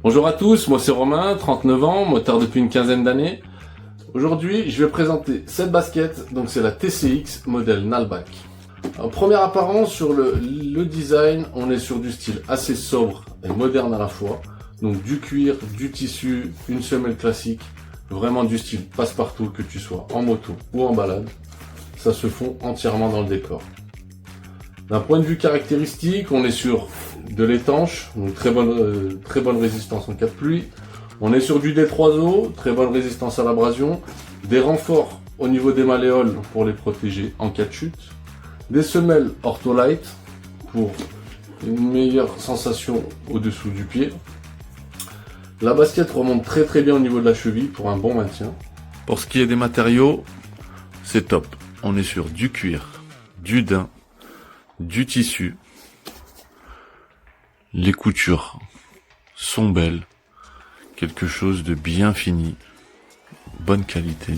Bonjour à tous, moi c'est Romain, 39 ans, motard depuis une quinzaine d'années. Aujourd'hui, je vais présenter cette basket, donc c'est la TCX modèle Nalbac. En première apparence, sur le design, on est sur du style assez sobre et moderne à la fois. Donc du cuir, du tissu, une semelle classique, vraiment du style passe-partout, que tu sois en moto ou en balade. Ça se fond entièrement dans le décor. D'un point de vue caractéristique, on est sur de l'étanche, donc très bonne résistance en cas de pluie. On est sur du D3O, très bonne résistance à l'abrasion. Des renforts au niveau des malléoles pour les protéger en cas de chute. Des semelles Ortholite pour une meilleure sensation au-dessous du pied. La basket remonte très bien au niveau de la cheville pour un bon maintien. Pour ce qui est des matériaux, c'est top. On est sur du cuir, du daim, du tissu. Les coutures sont belles. Quelque chose de bien fini. Bonne qualité.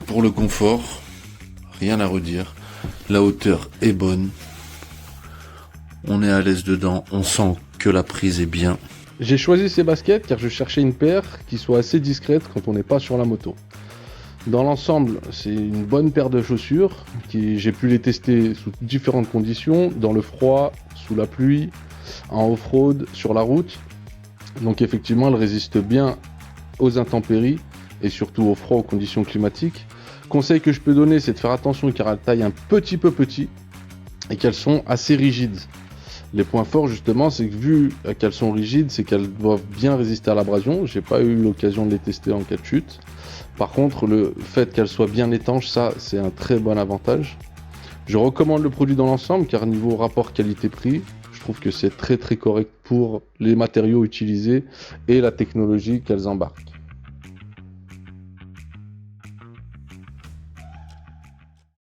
Pour le confort, rien à redire. La hauteur est bonne. On est à l'aise dedans. On sent que la prise est bien. J'ai choisi ces baskets car je cherchais une paire qui soit assez discrète quand on n'est pas sur la moto. Dans l'ensemble, c'est une bonne paire de chaussures j'ai pu les tester sous différentes conditions, dans le froid, sous la pluie, en off-road, sur la route. Donc effectivement, elles résistent bien aux intempéries et surtout au froid, aux conditions climatiques. Conseil que je peux donner, c'est de faire attention car elles taillent un petit peu petit et qu'elles sont assez rigides. Les points forts justement, c'est que vu qu'elles sont rigides, c'est qu'elles doivent bien résister à l'abrasion. J'ai pas eu l'occasion de les tester en cas de chute. Par contre, le fait qu'elles soient bien étanches, ça c'est un très bon avantage. Je recommande le produit dans l'ensemble car niveau rapport qualité-prix, je trouve que c'est très correct pour les matériaux utilisés et la technologie qu'elles embarquent.